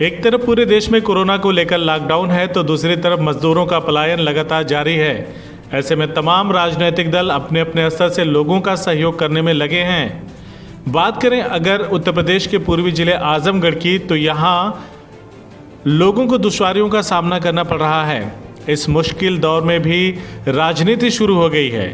एक तरफ पूरे देश में कोरोना को लेकर लॉकडाउन है तो दूसरी तरफ मजदूरों का पलायन लगातार जारी है। ऐसे में तमाम राजनीतिक दल अपने अपने स्तर से लोगों का सहयोग करने में लगे हैं। बात करें अगर उत्तर प्रदेश के पूर्वी जिले आजमगढ़ की, तो यहाँ लोगों को दुश्वारियों का सामना करना पड़ रहा है। इस मुश्किल दौर में भी राजनीति शुरू हो गई है।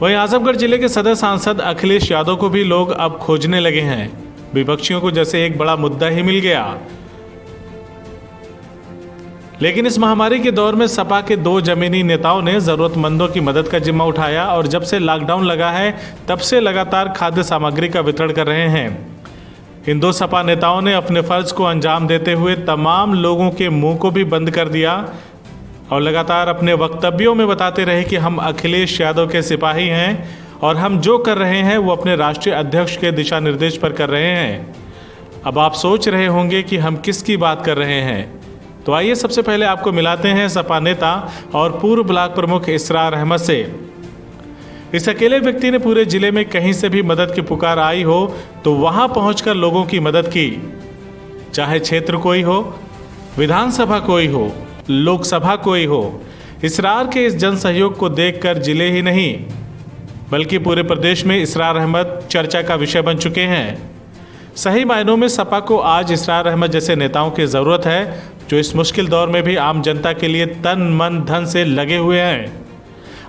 वहीं आजमगढ़ जिले के सदर सांसद अखिलेश यादव को भी लोग अब खोजने लगे हैं। विपक्षियों को जैसे एक बड़ा मुद्दा ही मिल गया। लेकिन इस महामारी के दौर में सपा के दो जमीनी नेताओं ने जरूरतमंदों की मदद का जिम्मा उठाया और जब से लॉकडाउन लगा है तब से लगातार खाद्य सामग्री का वितरण कर रहे हैं। इन दो सपा नेताओं ने अपने फर्ज को अंजाम देते हुए तमाम लोगों के मुंह को भी बंद कर दिया और लगातार अपने वक्तव्यों में बताते रहे कि हम अखिलेश यादव के सिपाही हैं और हम जो कर रहे हैं वो अपने राष्ट्रीय अध्यक्ष के दिशा निर्देश पर कर रहे हैं। अब आप सोच रहे होंगे कि हम किसकी बात कर रहे हैं, तो आइए सबसे पहले आपको मिलाते हैं सपा नेता और पूर्व ब्लॉक प्रमुख इसरार अहमद से। इस अकेले व्यक्ति ने पूरे जिले में कहीं से भी मदद की पुकार आई हो तो वहां पहुंचकर लोगों की मदद की, चाहे क्षेत्र कोई हो, विधानसभा कोई हो, लोकसभा कोई हो। इसरार के इस जन सहयोग को देखकर जिले ही नहीं बल्कि पूरे प्रदेश में इसरार अहमद चर्चा का विषय बन चुके हैं। सही मायनों में सपा को आज इसरार अहमद जैसे नेताओं की ज़रूरत है जो इस मुश्किल दौर में भी आम जनता के लिए तन मन धन से लगे हुए हैं।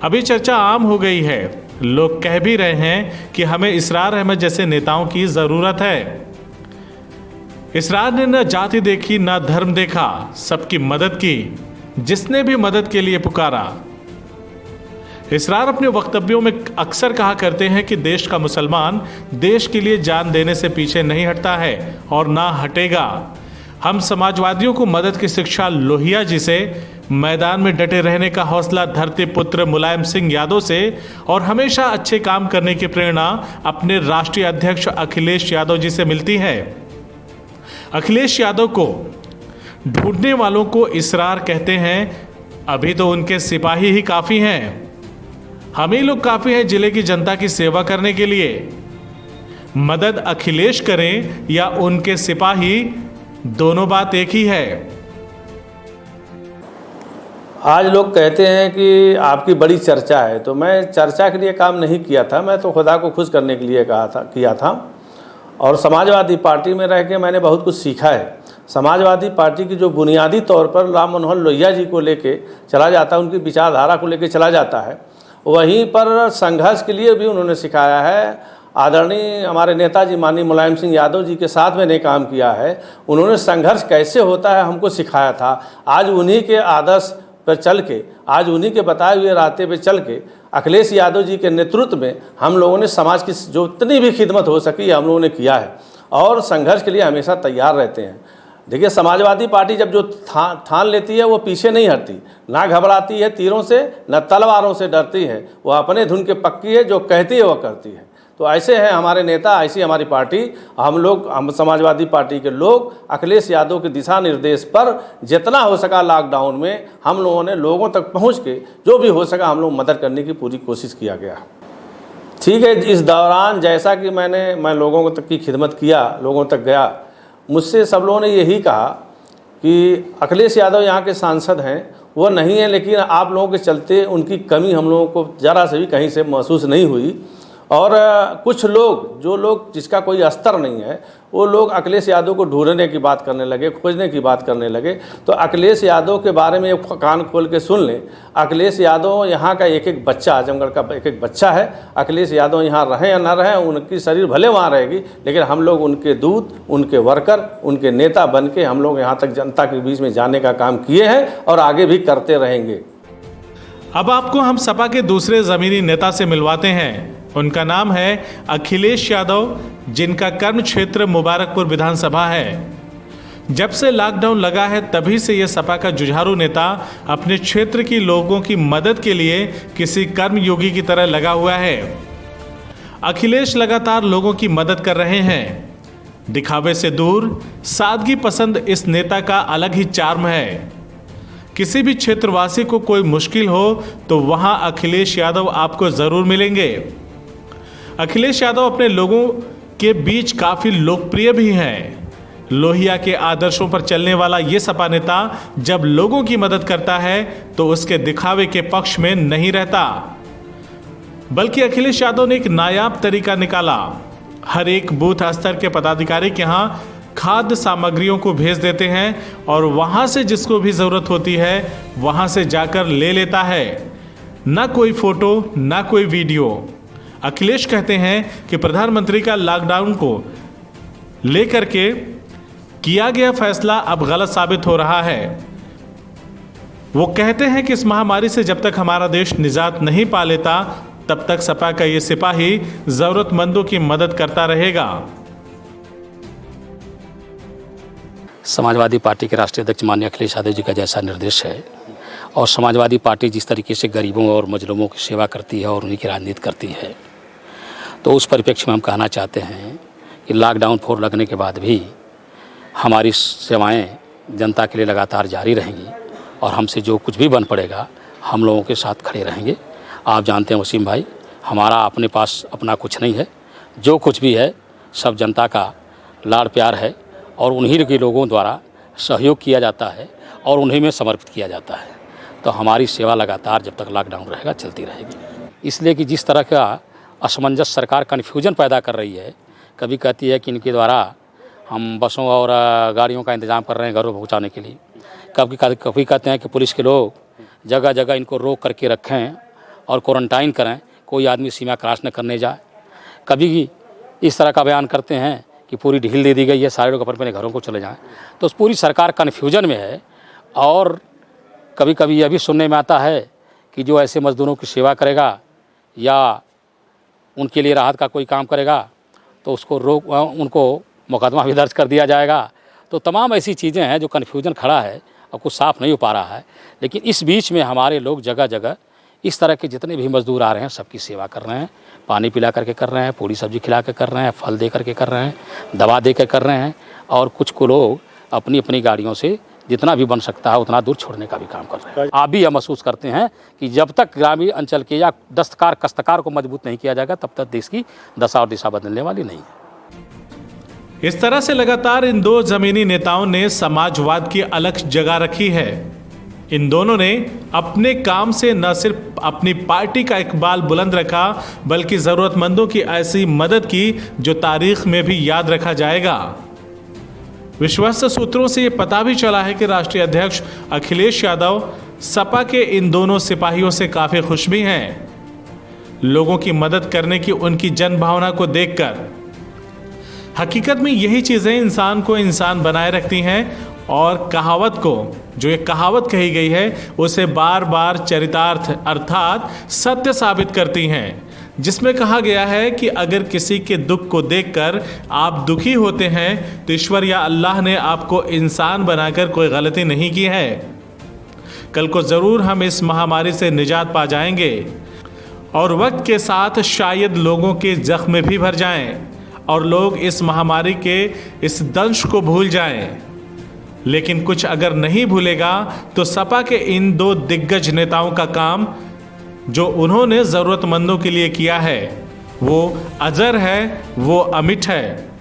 अभी चर्चा आम हो गई है, लोग कह भी रहे हैं कि हमें इसरार अहमद जैसे नेताओं की ज़रूरत है। इसरार ने न जाति देखी न धर्म देखा, सबकी मदद की, जिसने भी मदद के लिए पुकारा। इसरार अपने वक्तव्यों में अक्सर कहा करते हैं कि देश का मुसलमान देश के लिए जान देने से पीछे नहीं हटता है और ना हटेगा। हम समाजवादियों को मदद की शिक्षा लोहिया जी से, मैदान में डटे रहने का हौसला धरती पुत्र मुलायम सिंह यादव से और हमेशा अच्छे काम करने की प्रेरणा अपने राष्ट्रीय अध्यक्ष अखिलेश यादव जी से मिलती है। अखिलेश यादव को ढूंढने वालों को इसरार कहते हैं। अभी तो उनके सिपाही ही काफ़ी हैं। हम ही लोग काफ़ी हैं जिले की जनता की सेवा करने के लिए। मदद अखिलेश करें या उनके सिपाही, दोनों बात एक ही है। आज लोग कहते हैं कि आपकी बड़ी चर्चा है, तो मैं चर्चा के लिए काम नहीं किया था, मैं तो खुदा को खुश करने के लिए किया था। और समाजवादी पार्टी में रह के मैंने बहुत कुछ सीखा है। समाजवादी पार्टी की जो बुनियादी तौर पर राम मनोहर लोहिया जी को लेके चला जाता है, उनकी विचारधारा को लेके चला जाता है, वहीं पर संघर्ष के लिए भी उन्होंने सिखाया है। आदरणीय हमारे नेताजी माननीय मुलायम सिंह यादव जी के साथ मैंने काम किया है, उन्होंने संघर्ष कैसे होता है हमको सिखाया था। आज उन्हीं के आदर्श पर चल के, आज उन्हीं के बताए हुए रास्ते पे चल के अखिलेश यादव जी के नेतृत्व में हम लोगों ने समाज की जो इतनी भी खिदमत हो सकी हम लोगों ने किया है और संघर्ष के लिए हमेशा तैयार रहते हैं। देखिए, समाजवादी पार्टी जब जो ठान लेती है वो पीछे नहीं हटती, ना घबराती है तीरों से, न तलवारों से डरती है। वो अपने धुन के पक्की है, जो कहती है वो करती है। तो ऐसे हैं हमारे नेता, ऐसी हमारी पार्टी। हम समाजवादी पार्टी के लोग अखिलेश यादव के दिशा निर्देश पर जितना हो सका लॉकडाउन में हम लोगों ने लोगों तक पहुंच के जो भी हो सका हम लोग मदद करने की पूरी कोशिश किया गया। ठीक है, इस दौरान जैसा कि मैं लोगों तक की खिदमत किया, लोगों तक गया, मुझसे सब लोगों ने यही कहा कि अखिलेश यादव यहाँ के सांसद हैं, वो नहीं है, लेकिन आप लोगों के चलते उनकी कमी हम लोगों को ज़रा से भी कहीं से महसूस नहीं हुई। और कुछ लोग, जो लोग जिसका कोई स्तर नहीं है, वो लोग अखिलेश यादव को ढूंढने की बात करने लगे, खोजने की बात करने लगे। तो अखिलेश यादव के बारे में एक कान खोल के सुन लें। अखिलेश यादव यहाँ का एक एक बच्चा, आजमगढ़ का एक एक बच्चा है। अखिलेश यादव यहाँ रहें या ना रहें, उनकी शरीर भले वहाँ रहेगी, लेकिन हम लोग उनके दूत, उनके वर्कर, उनके नेता बन के हम लोग यहाँ तक जनता के बीच में जाने का काम किए हैं और आगे भी करते रहेंगे। अब आपको हम सपा के दूसरे जमीनी नेता से मिलवाते हैं। उनका नाम है अखिलेश यादव, जिनका कर्म क्षेत्र मुबारकपुर विधानसभा है। जब से लॉकडाउन लगा है तभी से यह सपा का जुझारू नेता अपने क्षेत्र की लोगों की मदद के लिए किसी कर्मयोगी की तरह लगा हुआ है। अखिलेश लगातार लोगों की मदद कर रहे हैं। दिखावे से दूर सादगी पसंद इस नेता का अलग ही चार्म है। किसी भी क्षेत्रवासी को कोई मुश्किल हो तो वहां अखिलेश यादव आपको जरूर मिलेंगे। अखिलेश यादव अपने लोगों के बीच काफी लोकप्रिय भी हैं। लोहिया के आदर्शों पर चलने वाला ये सपा नेता जब लोगों की मदद करता है तो उसके दिखावे के पक्ष में नहीं रहता, बल्कि अखिलेश यादव ने एक नायाब तरीका निकाला। हर एक बूथ स्तर के पदाधिकारी के यहां खाद्य सामग्रियों को भेज देते हैं और वहां से जिसको भी जरूरत होती है वहां से जाकर ले लेता है। ना कोई फोटो, ना कोई वीडियो। अखिलेश कहते हैं कि प्रधानमंत्री का लॉकडाउन को लेकर के किया गया फैसला अब गलत साबित हो रहा है। वो कहते हैं कि इस महामारी से जब तक हमारा देश निजात नहीं पा लेता तब तक सपा का ये सिपाही जरूरतमंदों की मदद करता रहेगा। समाजवादी पार्टी के राष्ट्रीय अध्यक्ष माननीय अखिलेश यादव जी का जैसा निर्देश है और समाजवादी पार्टी जिस तरीके से गरीबों और मजलूमों की सेवा करती है और उन्हीं की राजनीति करती है, तो उस परिप्रेक्ष्य में हम कहना चाहते हैं कि लॉकडाउन 4 लगने के बाद भी हमारी सेवाएं जनता के लिए लगातार जारी रहेंगी और हमसे जो कुछ भी बन पड़ेगा हम लोगों के साथ खड़े रहेंगे। आप जानते हैं वसीम भाई, हमारा अपने पास अपना कुछ नहीं है, जो कुछ भी है सब जनता का लाड़ प्यार है और उन्हीं के लोगों द्वारा सहयोग किया जाता है और उन्हीं में समर्पित किया जाता है। तो हमारी सेवा लगातार जब तक लॉकडाउन रहेगा चलती रहेगी। इसलिए कि जिस तरह का असमंजस सरकार कन्फ्यूजन पैदा कर रही है, कभी कहती है कि इनके द्वारा हम बसों और गाड़ियों का इंतज़ाम कर रहे हैं घरों पहुँचाने के लिए, कभी कहते हैं कि पुलिस के लोग जगह जगह इनको रोक करके रखें और क्वारंटाइन करें, कोई आदमी सीमा क्रॉस न करने जाए। कभी इस तरह का बयान करते हैं कि पूरी ढील दे दी गई है, सारे लोग अपने घरों को चले जाएं। तो पूरी सरकार कन्फ्यूजन में है। और कभी कभी यह भी सुनने में आता है कि जो ऐसे मजदूरों की सेवा करेगा या उनके लिए राहत का कोई काम करेगा तो उनको मुकदमा भी दर्ज कर दिया जाएगा। तो तमाम ऐसी चीज़ें हैं जो कन्फ्यूजन खड़ा है और कुछ साफ़ नहीं हो पा रहा है। लेकिन इस बीच में हमारे लोग जगह जगह इस तरह के जितने भी मजदूर आ रहे हैं सबकी सेवा कर रहे हैं, पानी पिला करके कर रहे हैं, पूरी सब्जी खिला के कर रहे हैं, फल दे करके कर रहे हैं, दवा दे कर कर रहे हैं और कुछ को लोग अपनी अपनी गाड़ियों से जितना भी बन सकता है उतना दूर छोड़ने का भी काम कर रहे हैं। आप भी यह महसूस करते हैं कि जब तक ग्रामीण अंचल के या दस्तकार कस्तकार को मजबूत नहीं किया जाएगा तब तक देश की दशा और दिशा बदलने वाली नहीं है। इस तरह से लगातार इन दो जमीनी नेताओं ने समाजवाद की अलख जगा रखी है। इन दोनों ने अपने काम से न सिर्फ अपनी पार्टी का इकबाल बुलंद रखा बल्कि जरूरतमंदों की ऐसी मदद की जो तारीख में भी याद रखा जाएगा। विश्वस्त सूत्रों से यह पता भी चला है कि राष्ट्रीय अध्यक्ष अखिलेश यादव सपा के इन दोनों सिपाहियों से काफी खुश भी हैं। लोगों की मदद करने की उनकी जन भावना को देखकर हकीकत में यही चीजें इंसान को इंसान बनाए रखती हैं और कहावत को, जो एक कहावत कही गई है, उसे बार बार चरितार्थ अर्थात सत्य साबित करती हैं, जिसमें कहा गया है कि अगर किसी के दुख को देखकर आप दुखी होते हैं तो ईश्वर या अल्लाह ने आपको इंसान बनाकर कोई गलती नहीं की है। कल को जरूर हम इस महामारी से निजात पा जाएंगे और वक्त के साथ शायद लोगों के जख्म भी भर जाएं और लोग इस महामारी के इस दंश को भूल जाएं। लेकिन कुछ अगर नहीं भूलेगा तो सपा के इन दो दिग्गज नेताओं का काम जो उन्होंने जरूरतमंदों के लिए किया है वो अजर है, वो अमिट है।